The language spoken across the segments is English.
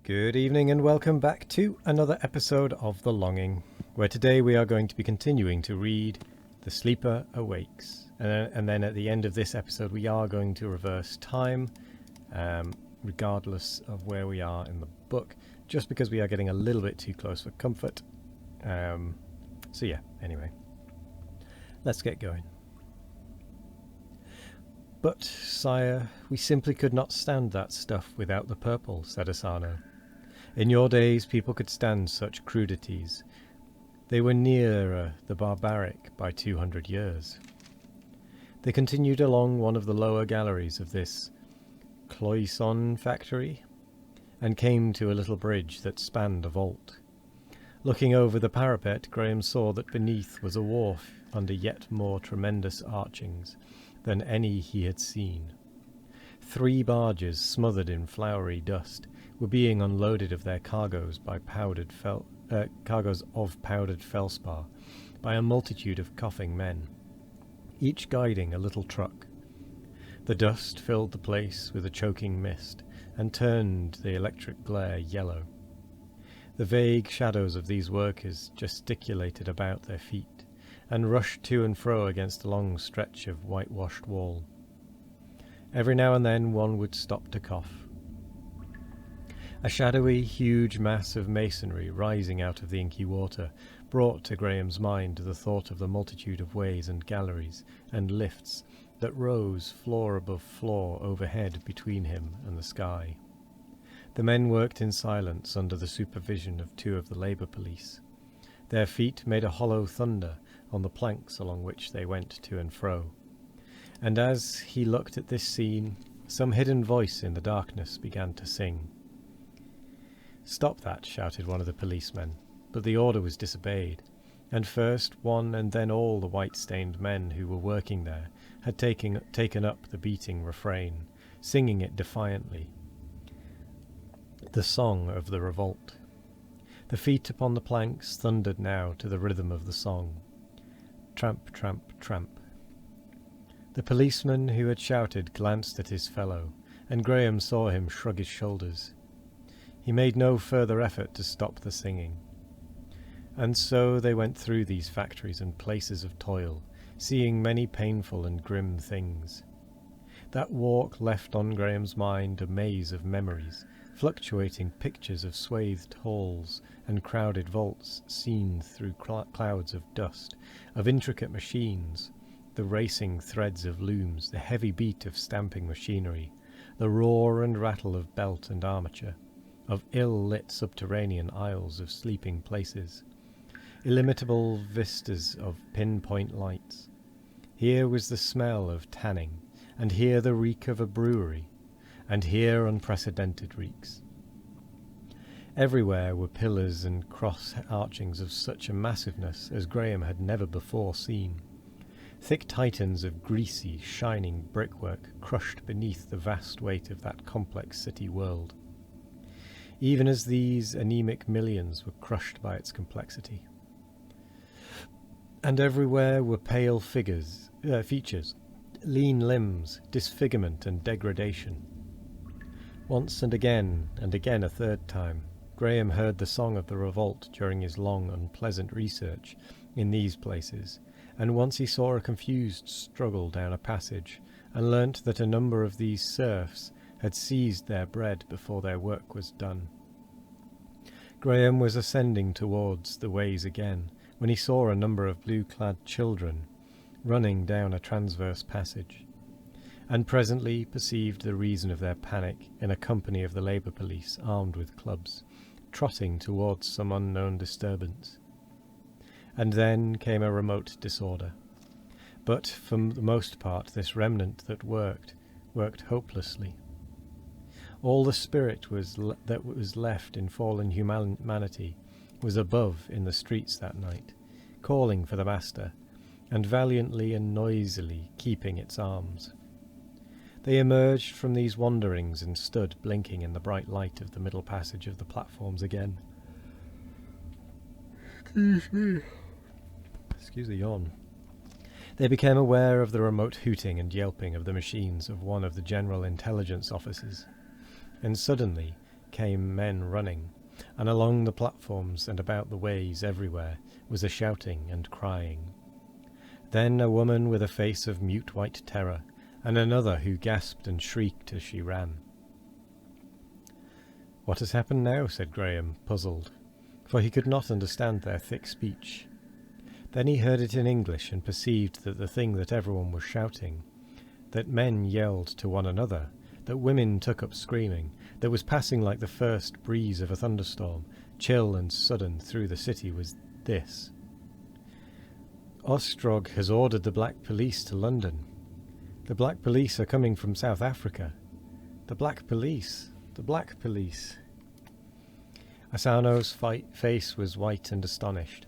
Good evening and welcome back to another episode of The Longing, where today we are going to be continuing to read The Sleeper Awakes. And then at the end of this episode we are going to reverse time, regardless of where we are in the book, just because we are getting a little bit too close for comfort. So yeah, anyway, let's get going. But, sire, we simply could not stand that stuff without the purple, said Asano. In your days people could stand such crudities. They were nearer the barbaric by 200 years. They continued along one of the lower galleries of this cloisonne factory, and came to a little bridge that spanned a vault. Looking over the parapet, Graham saw that beneath was a wharf under yet more tremendous archings than any he had seen. 3 barges, smothered in flowery dust, were being unloaded of their cargoes of powdered felspar by a multitude of coughing men, each guiding a little truck. The dust filled the place with a choking mist and turned the electric glare yellow. The vague shadows of these workers gesticulated about their feet and rushed to and fro against a long stretch of whitewashed wall. Every now and then one would stop to cough. A shadowy, huge mass of masonry rising out of the inky water brought to Graham's mind the thought of the multitude of ways and galleries and lifts that rose floor above floor overhead between him and the sky. The men worked in silence under the supervision of 2 of the labour police. Their feet made a hollow thunder on the planks along which they went to and fro. And as he looked at this scene, some hidden voice in the darkness began to sing. "Stop that," shouted one of the policemen, but the order was disobeyed, and first one and then all the white-stained men who were working there had taken up the beating refrain, singing it defiantly. The song of the revolt. The feet upon the planks thundered now to the rhythm of the song. Tramp, tramp, tramp. The policeman who had shouted glanced at his fellow, and Graham saw him shrug his shoulders. He made no further effort to stop the singing. And so they went through these factories and places of toil, seeing many painful and grim things. That walk left on Graham's mind a maze of memories, fluctuating pictures of swathed halls and crowded vaults seen through clouds of dust, of intricate machines, the racing threads of looms, the heavy beat of stamping machinery, the roar and rattle of belt and armature, of ill-lit subterranean aisles of sleeping places, illimitable vistas of pinpoint lights. Here was the smell of tanning, and here the reek of a brewery, and here unprecedented reeks. Everywhere were pillars and cross-archings of such a massiveness as Graham had never before seen. Thick titans of greasy, shining brickwork crushed beneath the vast weight of that complex city world. Even as these anemic millions were crushed by its complexity. And everywhere were pale features, lean limbs, disfigurement and degradation. Once and again a third time, Graham heard the song of the revolt during his long, unpleasant research in these places, and once he saw a confused struggle down a passage, and learnt that a number of these serfs had seized their bread before their work was done. Graham was ascending towards the ways again, when he saw a number of blue-clad children running down a transverse passage, and presently perceived the reason of their panic in a company of the labour police armed with clubs, trotting towards some unknown disturbance. And then came a remote disorder. But for the most part this remnant that worked hopelessly. All the spirit that was left in fallen humanity was above in the streets that night, calling for the master, and valiantly and noisily keeping its arms. They emerged from these wanderings and stood blinking in the bright light of the middle passage of the platforms again. Excuse the yawn. They became aware of the remote hooting and yelping of the machines of one of the General Intelligence officers, and suddenly came men running, and along the platforms and about the ways everywhere was a shouting and crying. Then a woman with a face of mute white terror, and another who gasped and shrieked as she ran. "What has happened now?" said Graham, puzzled, for he could not understand their thick speech. Then he heard it in English and perceived that the thing that everyone was shouting, that men yelled to one another, that women took up screaming, that was passing like the first breeze of a thunderstorm, chill and sudden through the city, was this: "Ostrog has ordered the Black Police to London. The Black Police are coming from South Africa. The Black Police! The Black Police!" Asano's face was white and astonished.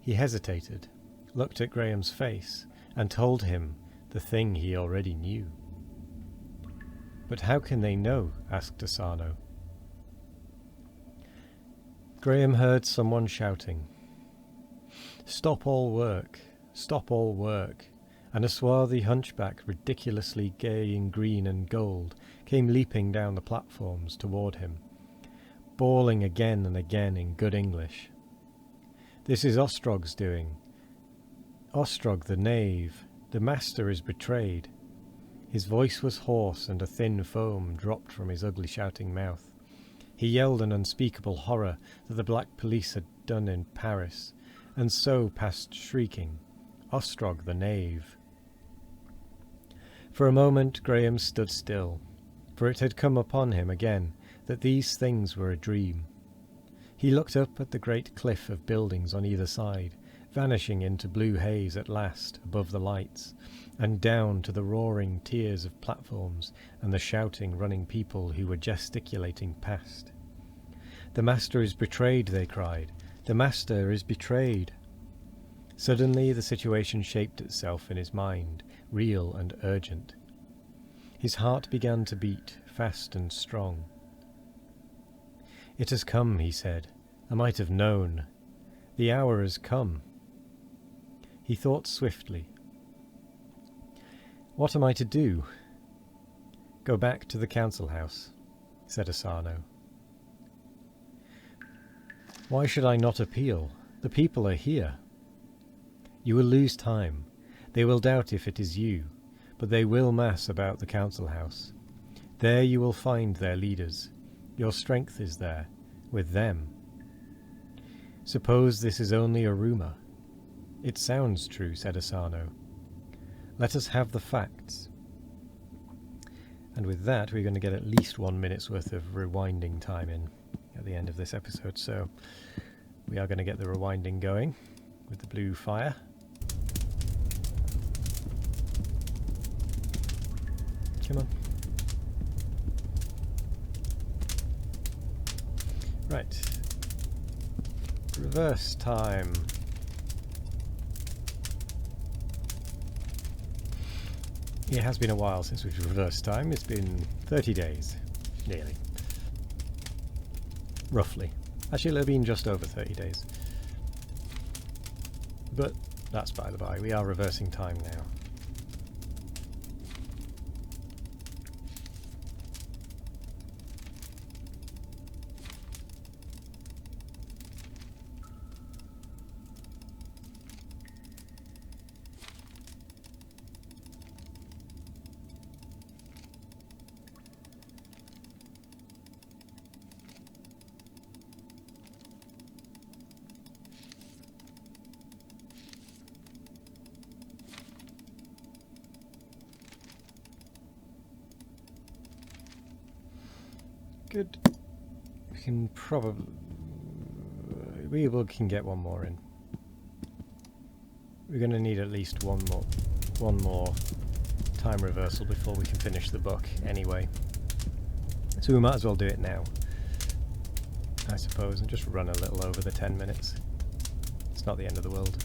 He hesitated, looked at Graham's face, and told him the thing he already knew. "But how can they know?" asked Asano. Graham heard someone shouting, "Stop all work! Stop all work!" And a swarthy hunchback, ridiculously gay in green and gold, came leaping down the platforms toward him, bawling again and again in good English. "This is Ostrog's doing. Ostrog the knave. The master is betrayed." His voice was hoarse, and a thin foam dropped from his ugly shouting mouth. He yelled an unspeakable horror that the Black Police had done in Paris, and so passed shrieking, "Ostrog the knave." For a moment Graham stood still, for it had come upon him again that these things were a dream. He looked up at the great cliff of buildings on either side, vanishing into blue haze at last above the lights, and down to the roaring tiers of platforms and the shouting running people who were gesticulating past. "The master is betrayed," they cried. "The master is betrayed." Suddenly the situation shaped itself in his mind, real and urgent. His heart began to beat, fast and strong. "It has come," he said. "I might have known. The hour has come." He thought swiftly. "What am I to do?" "Go back to the council house," said Asano. "Why should I not appeal? The people are here." "You will lose time. They will doubt if it is you, but they will mass about the council house. There you will find their leaders. Your strength is there, with them. Suppose this is only a rumour." "It sounds true," said Asano. "Let us have the facts." And with that, we're going to get at least 1 minute's worth of rewinding time in at the end of this episode. So we are going to get the rewinding going with the blue fire. Come on. Right. Reverse time. It has been a while since we've reversed time. It's been 30 days. Nearly. Roughly. Actually, it'll have been just over 30 days. But that's by the by. We are reversing time now. Good. We can probably... we can get one more in. We're going to need at least one more time reversal before we can finish the book anyway. So we might as well do it now, I suppose, and just run a little over the 10 minutes. It's not the end of the world.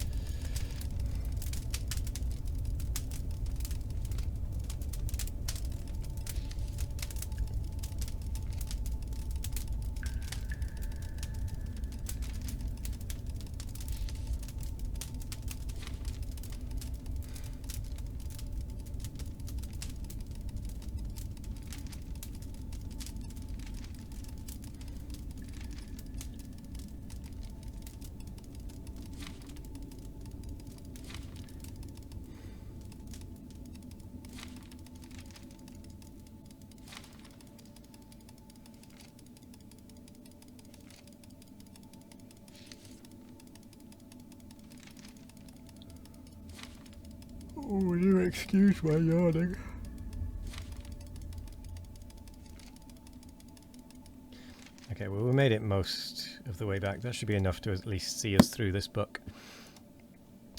Excuse my yawning. Okay, well, we made it most of the way back. That should be enough to at least see us through this book.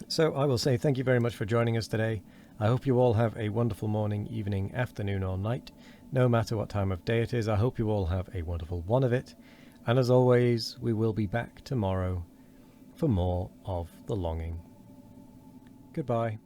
So I will say thank you very much for joining us today. I hope you all have a wonderful morning, evening, afternoon or night. No matter what time of day it is, I hope you all have a wonderful one of it. And as always, we will be back tomorrow for more of The Longing. Goodbye.